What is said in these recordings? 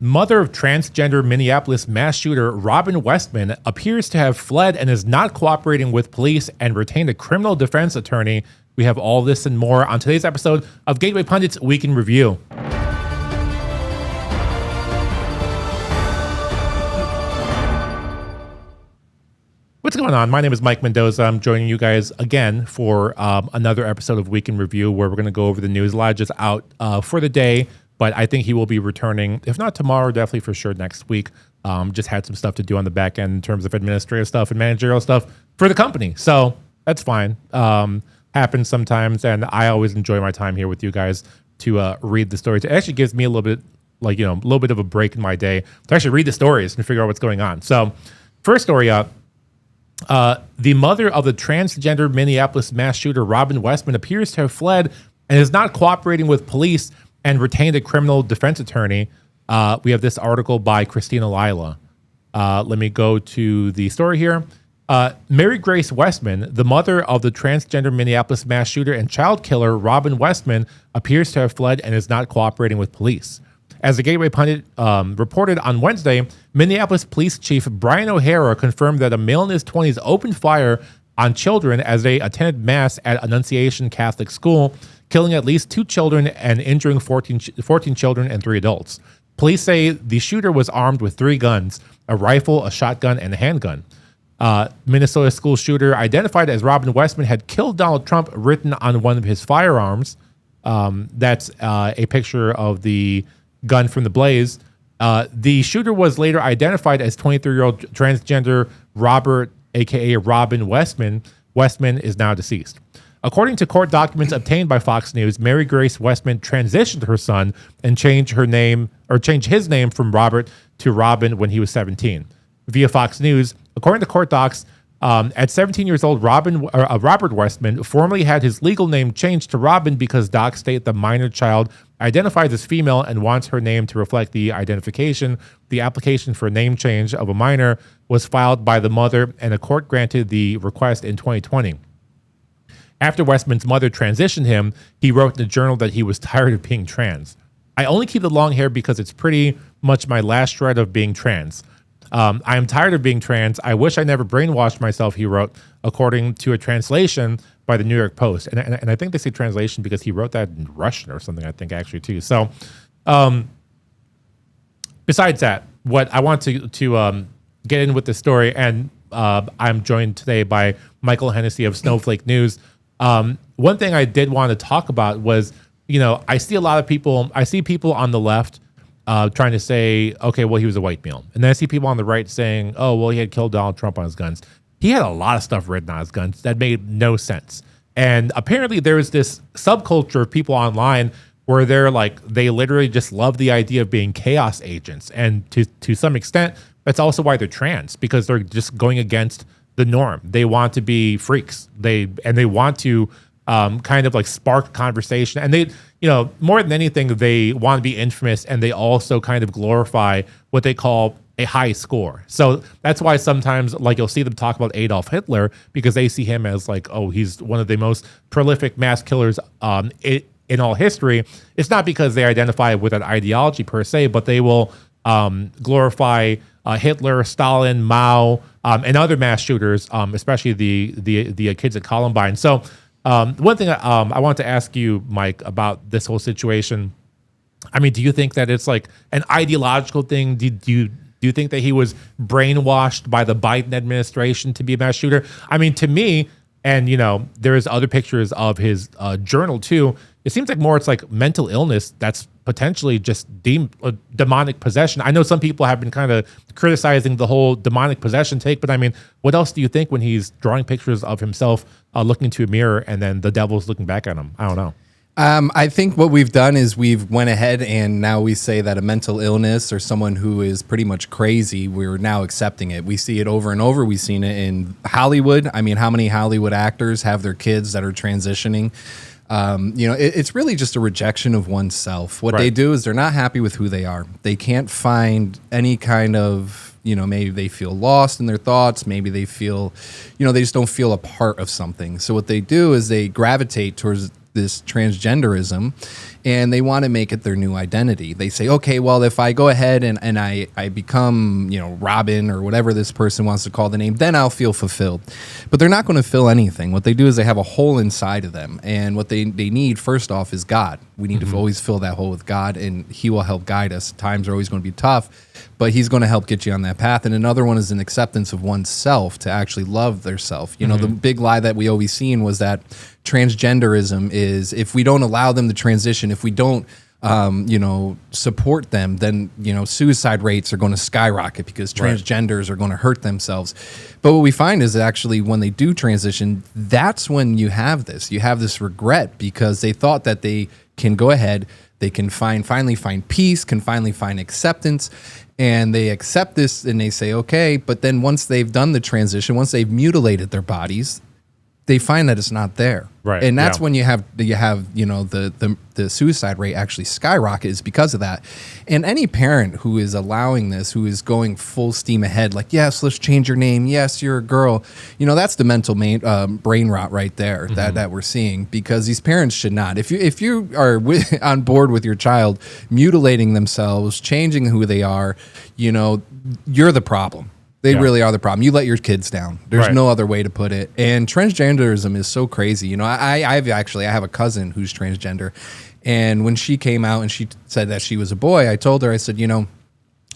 Mother of transgender Minneapolis mass shooter Robin Westman appears to have fled and is not cooperating with police and retained a criminal defense attorney. We have all this and more on today's episode of Gateway Pundit's Week in Review. What's going on? My name is Mike Mendoza. I'm joining you guys again for another episode of Week in Review, where we're going to go over the news. Elijah's out for the day, but I think he will be returning, if not tomorrow, definitely for sure next week. Just had some stuff to do on the back end in terms of administrative stuff and managerial stuff for the company. So that's fine. Happens sometimes, and I always enjoy my time here with you guys to read the stories. It actually gives me a little bit, a little bit of a break in my day to actually read the stories and figure out what's going on. So first story up. The mother of the transgender Minneapolis mass shooter Robin Westman appears to have fled and is not cooperating with police and retained a criminal defense attorney. We have this article by Christina Lila. Let me go to the story here. Mary Grace Westman, the mother of the transgender Minneapolis mass shooter and child killer Robin Westman, appears to have fled and is not cooperating with police. As the Gateway Pundit reported on Wednesday, Minneapolis Police Chief Brian O'Hara confirmed that a male in his 20s opened fire on children as they attended Mass at Annunciation Catholic School, killing at least 2 children and injuring 14 children and 3 adults. Police say the shooter was armed with 3 guns, a rifle, a shotgun, and a handgun. Minnesota school shooter identified as Robin Westman had killed Donald Trump written on one of his firearms. That's a picture of the gun from the blaze. The shooter was later identified as 23-year-old transgender Robert, aka Robin Westman. Westman is now deceased. According to court documents obtained by Fox News, Mary Grace Westman transitioned her son and changed his name from Robert to Robin when he was 17. Via Fox News, according to court docs, at 17 years old, Robert Westman formerly had his legal name changed to Robin because docs state the minor child identifies as female and wants her name to reflect the identification. The application for a name change of a minor was filed by the mother, and a court granted the request in 2020. After Westman's mother transitioned him, he wrote in the journal that he was tired of being trans. I only keep the long hair because it's pretty much my last shred of being trans. I am tired of being trans. I wish I never brainwashed myself, he wrote, according to a translation by the New York Post. And I think they say translation because he wrote that in Russian or something, I think, actually, too. So besides that, what I want to get in with the story, and I'm joined today by Michael Hennessy of Snowflake News. One thing I did want to talk about was, I see people on the left trying to say, okay, well, he was a white male. And then I see people on the right saying, oh, well, he had killed Donald Trump on his guns. He had a lot of stuff written on his guns that made no sense. And apparently there is this subculture of people online where they literally just love the idea of being chaos agents. And to some extent, that's also why they're trans, because they're just going against the norm. They want to be freaks. They want to kind of spark conversation. And they, more than anything, they want to be infamous, and they also kind of glorify what they call a high score. So that's why sometimes you'll see them talk about Adolf Hitler, because they see him as he's one of the most prolific mass killers in all history. It's not because they identify with an ideology per se, but they will glorify Hitler, Stalin, Mao, and other mass shooters, especially the kids at Columbine. So one thing I want to ask you, Mike, about this whole situation. I mean, do you think that it's an ideological thing? Do you think that he was brainwashed by the Biden administration to be a mass shooter? I mean, to me, and there's other pictures of his journal too. It seems like more it's mental illness that's potentially just demonic possession. I know some people have been kind of criticizing the whole demonic possession take, but I mean, what else do you think when he's drawing pictures of himself looking into a mirror and then the devil's looking back at him? I don't know. I think what we've done is we've went ahead and now we say that a mental illness or someone who is pretty much crazy, we're now accepting it. We see it over and over. We've seen it in Hollywood. I mean, how many Hollywood actors have their kids that are transitioning? It's really just a rejection of oneself. What they do is they're not happy with who they are. They can't find any kind of, maybe they feel lost in their thoughts. Maybe they feel, they just don't feel a part of something. So what they do is they gravitate towards this transgenderism, and they want to make it their new identity. They say, okay, well, if I go ahead and I become, Robin or whatever this person wants to call the name, then I'll feel fulfilled. But they're not going to fill anything. What they do is they have a hole inside of them. And what they need, first off, is God. We need to always fill that hole with God, and he will help guide us. Times are always going to be tough, but he's going to help get you on that path. And another one is an acceptance of oneself, to actually love their self. The big lie that we always seen was that transgenderism is, if we don't allow them to transition, if we don't support them, then suicide rates are going to skyrocket because transgenders are going to hurt themselves. But what we find is actually when they do transition, that's when you have this regret, because they thought that they can go ahead, they can finally find peace, can finally find acceptance, and they accept this and they say, okay, but then once they've done the transition, once they've mutilated their bodies, they find that it's not there. Right. And that's when you have the suicide rate actually skyrocket, is because of that. And any parent who is allowing this, who is going full steam ahead, like, yes, let's change your name. Yes, you're a girl. That's the mental brain rot right there that we're seeing, because these parents should not. If you are on board with your child mutilating themselves, changing who they are, you're the problem. They really are the problem. You let your kids down. There's no other way to put it. And transgenderism is so crazy. I have a cousin who's transgender, and when she came out and she said that she was a boy, I told her, I said, I'll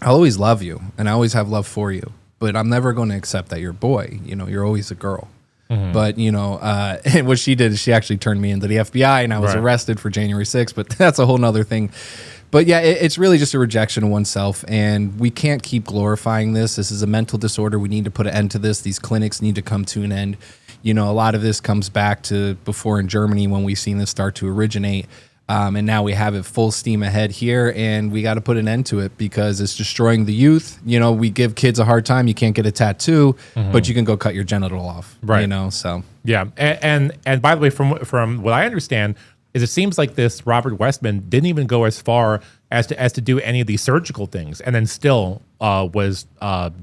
always love you and I always have love for you, but I'm never going to accept that you're a boy. You're always a girl. But and what she did is she actually turned me into the FBI, and I was arrested for January 6th. But that's a whole nother thing. But yeah, it's really just a rejection of oneself, and we can't keep glorifying this. This is a mental disorder. We need to put an end to this. These clinics need to come to an end. A lot of this comes back to before in Germany when we've seen this start to originate. And now we have it full steam ahead here, and we got to put an end to it because it's destroying the youth. We give kids a hard time. You can't get a tattoo, but you can go cut your genital off. Right. So. Yeah. And by the way, from what I understand, is it seems like this Robert Westman didn't even go as far as to do any of these surgical things, and then still was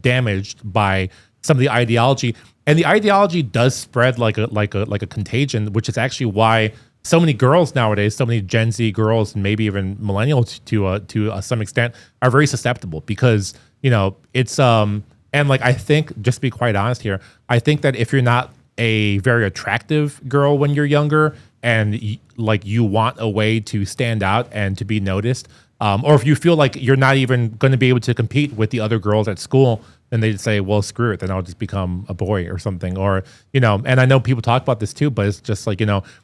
damaged by some of the ideology. And the ideology does spread like a contagion, which is actually why so many girls nowadays, so many Gen Z girls, and maybe even millennials to some extent, are very susceptible, because it's and I think, just to be quite honest here, I think that if you're not a very attractive girl when you're younger, and you want a way to stand out and to be noticed, or if you feel like you're not even going to be able to compete with the other girls at school, then they'd say, well, screw it, then I'll just become a boy or something. Or, and I know people talk about this too, but it's just like,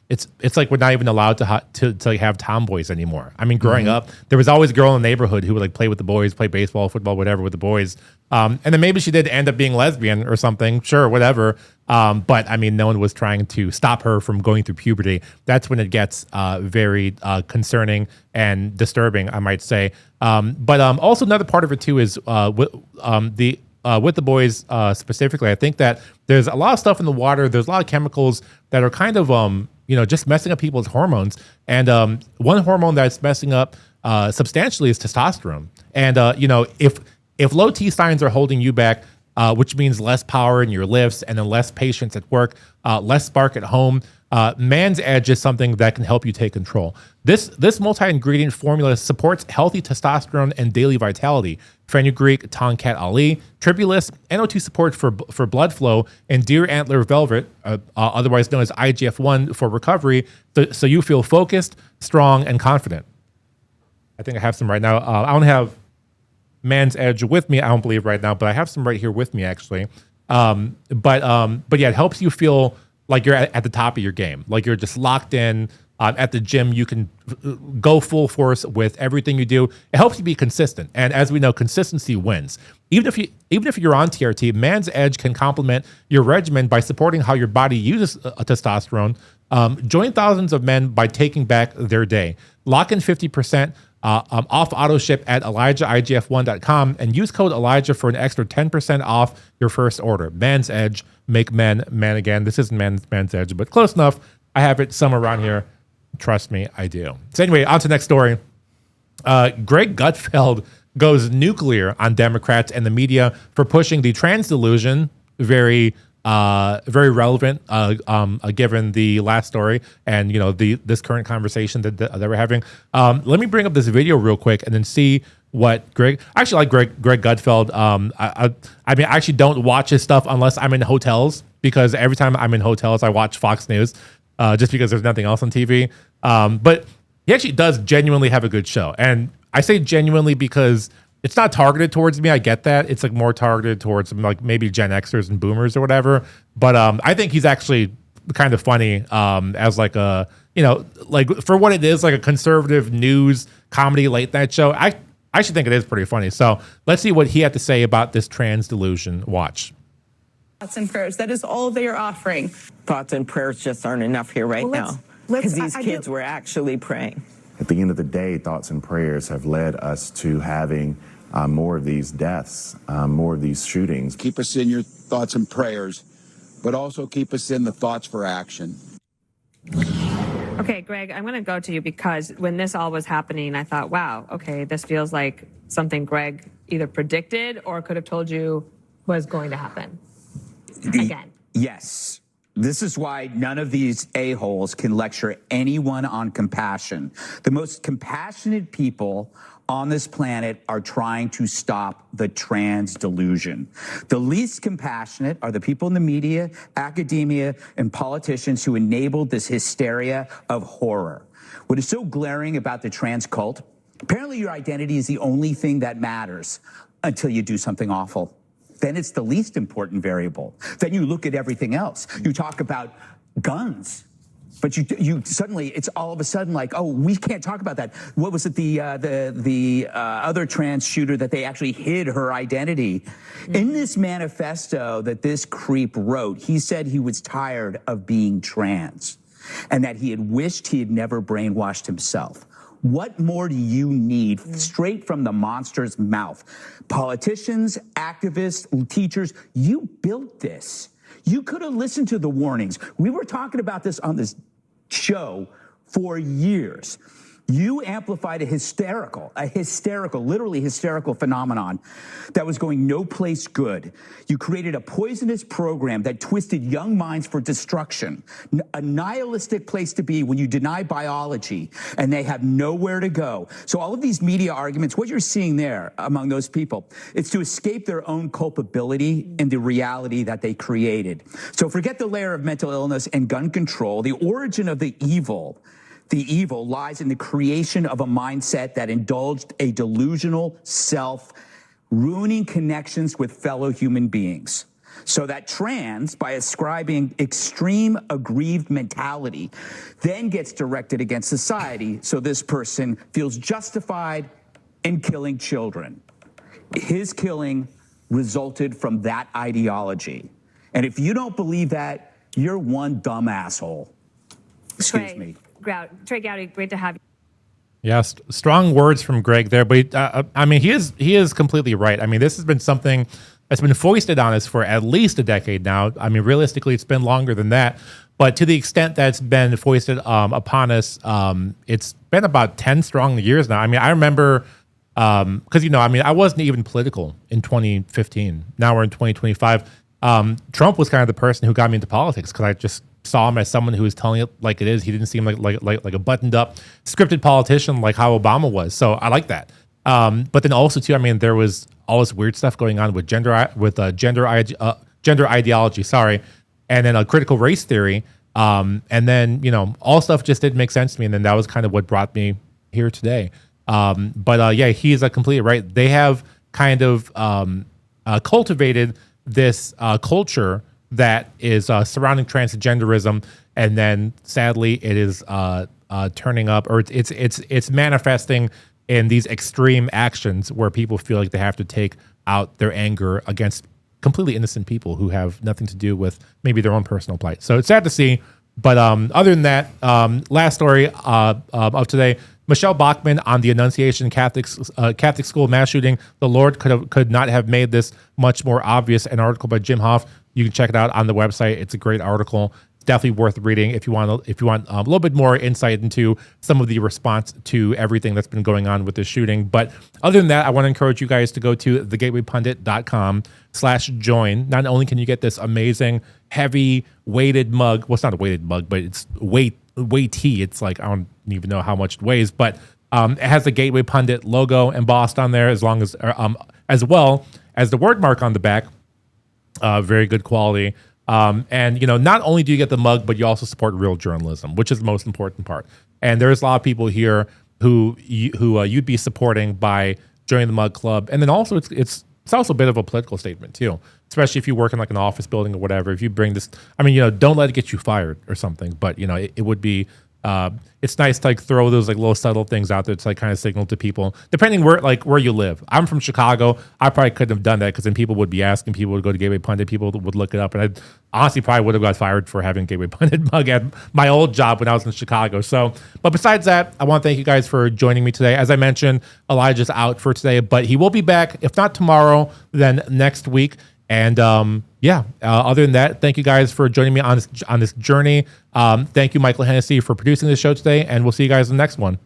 it's like we're not even allowed to have tomboys anymore. I mean, growing up, there was always a girl in the neighborhood who would play with the boys, play baseball, football, whatever with the boys. And then maybe she did end up being lesbian or something, sure, whatever. But I mean, no one was trying to stop her from going through puberty. That's when it gets very concerning and disturbing, I might say. But also another part of it too is with the boys specifically, I think that there's a lot of stuff in the water. There's a lot of chemicals that are kind of just messing up people's hormones. And one hormone that's messing up substantially is testosterone. And if low T signs are holding you back, which means less power in your lifts and then less patience at work, less spark at home, Man's Edge is something that can help you take control. This multi-ingredient formula supports healthy testosterone and daily vitality. Fenugreek, Tonkat Ali, Tribulus, NO2 support for blood flow, and deer antler velvet, otherwise known as IGF-1 for recovery, so you feel focused, strong, and confident. I think I have some right now. I don't have Man's Edge with me, I don't believe right now, but I have some right here with me actually. But yeah, it helps you feel like you're at the top of your game, like you're just locked in. At the gym, you can go full force with everything you do. It helps you be consistent, and as we know, consistency wins. Even if you're on TRT, Man's Edge can complement your regimen by supporting how your body uses testosterone. Join thousands of men by taking back their day. Lock in 50% off auto ship at ElijahIGF1.com and use code Elijah for an extra 10% off your first order. Man's Edge, make men man again. This isn't Man's Edge, but close enough. I have it somewhere around here. Trust me, I do. So anyway, on to the next story. Greg Gutfeld goes nuclear on Democrats and the media for pushing the trans delusion, very very relevant given the last story and this current conversation that we're having. Let me bring up this video real quick and then see what Greg. I actually like Greg Gutfeld. I mean, I actually don't watch his stuff unless I'm in hotels, because every time I'm in hotels, I watch Fox News, just because there's nothing else on TV. But he actually does genuinely have a good show, and I say genuinely because it's not targeted towards me. I get that. It's like more targeted towards like maybe Gen Xers and Boomers or whatever. But I think he's actually kind of funny as like a, like for what it is, like a conservative news comedy late night show. I actually think it is pretty funny. So let's see what he had to say about this trans delusion. Watch. Thoughts and prayers. That is all they are offering. Thoughts and prayers just aren't enough here now. Because these kids were actually praying. At the end of the day, thoughts and prayers have led us to having more of these deaths, more of these shootings. Keep us in your thoughts and prayers, but also keep us in the thoughts for action. Okay, Greg, I'm going to go to you because when this all was happening, I thought, wow, okay, this feels like something Greg either predicted or could have told you was going to happen again. Yes. This is why none of these a-holes can lecture anyone on compassion. The most compassionate people on this planet are trying to stop the trans delusion. The least compassionate are the people in the media, academia, and politicians who enabled this hysteria of horror. What is so glaring about the trans cult, apparently your identity is the only thing that matters until you do something awful. Then it's the least important variable. Then you look at everything else. You talk about guns, but you suddenly, it's all of a sudden like, oh, we can't talk about that. What was it, the other trans shooter that they actually hid her identity? In this manifesto that this creep wrote, he said he was tired of being trans and that he had wished he had never brainwashed himself. What more do you need straight from the monster's mouth? Politicians, activists, teachers, you built this. You could have listened to the warnings. We were talking about this on this show for years. You amplified a hysterical, literally hysterical phenomenon that was going no place good. You created a poisonous program that twisted young minds for destruction, a nihilistic place to be when you deny biology and they have nowhere to go. So all of these media arguments, what you're seeing there among those people, it's to escape their own culpability in the reality that they created. So forget the layer of mental illness and gun control. The origin of the evil lies in the creation of a mindset that indulged a delusional self, ruining connections with fellow human beings. So that trans, by ascribing extreme aggrieved mentality, then gets directed against society, so this person feels justified in killing children. His killing resulted from that ideology. And if you don't believe that, you're one dumb asshole. Excuse me. Trey Gowdy, great to have you. Yes, strong words from Greg there, but I mean, he is completely right. I mean, this has been something that's been foisted on us for at least a decade now. I mean, realistically, it's been longer than that. But to the extent that's been foisted upon us, it's been about 10 strong years now. I mean, I remember, because, I mean, I wasn't even political in 2015. Now we're in 2025. Trump was kind of the person who got me into politics because I just saw him as someone who was telling it like it is. He didn't seem like a buttoned up scripted politician like how Obama was. So I like that. But then also too, I mean, there was all this weird stuff going on with gender ideology. Sorry, and then a critical race theory. And then all stuff just didn't make sense to me. And then that was kind of what brought me here today. But yeah, he's completely right. They have kind of cultivated this culture that is surrounding transgenderism, and then sadly it is turning up, or it's manifesting in these extreme actions where people feel like they have to take out their anger against completely innocent people who have nothing to do with maybe their own personal plight. So it's sad to see, but other than that, last story of today. Michele Bachmann on the Annunciation Catholic school mass shooting. The Lord could not have made this much more obvious. An article by Jim Hoff. You can check it out on the website. It's a great article. definitely worth reading if you want a little bit more insight into some of the response to everything that's been going on with this shooting. But other than that, I want to encourage you guys to go to thegatewaypundit.com/join. Not only can you get this amazing heavy weighted mug, well, it's not a weighted mug, but it's weighty. It's like, I don't even know how much it weighs, but it has the Gateway Pundit logo embossed on there, as well as the word mark on the back. Very good quality. And not only do you get the mug, but you also support real journalism, which is the most important part. And there's a lot of people here who you'd be supporting by joining the mug club. And then also it's also a bit of a political statement too, especially if you work in like an office building or whatever. If you bring this, don't let it get you fired or something, but it would be, it's nice to like throw those like little subtle things out there to like kind of signal to people, depending where you live. I'm from Chicago. I probably couldn't have done that because then people would be asking, people would go to Gateway Pundit, people would look it up, and I honestly probably would have got fired for having Gateway Pundit mug at my old job when I was in Chicago. So, but besides that, I want to thank you guys for joining me today. As I mentioned, Elijah's out for today, but he will be back, if not tomorrow, then next week. And other than that, thank you guys for joining me on this journey. Thank you, Michael Hennessy, for producing this show today, and we'll see you guys in the next one.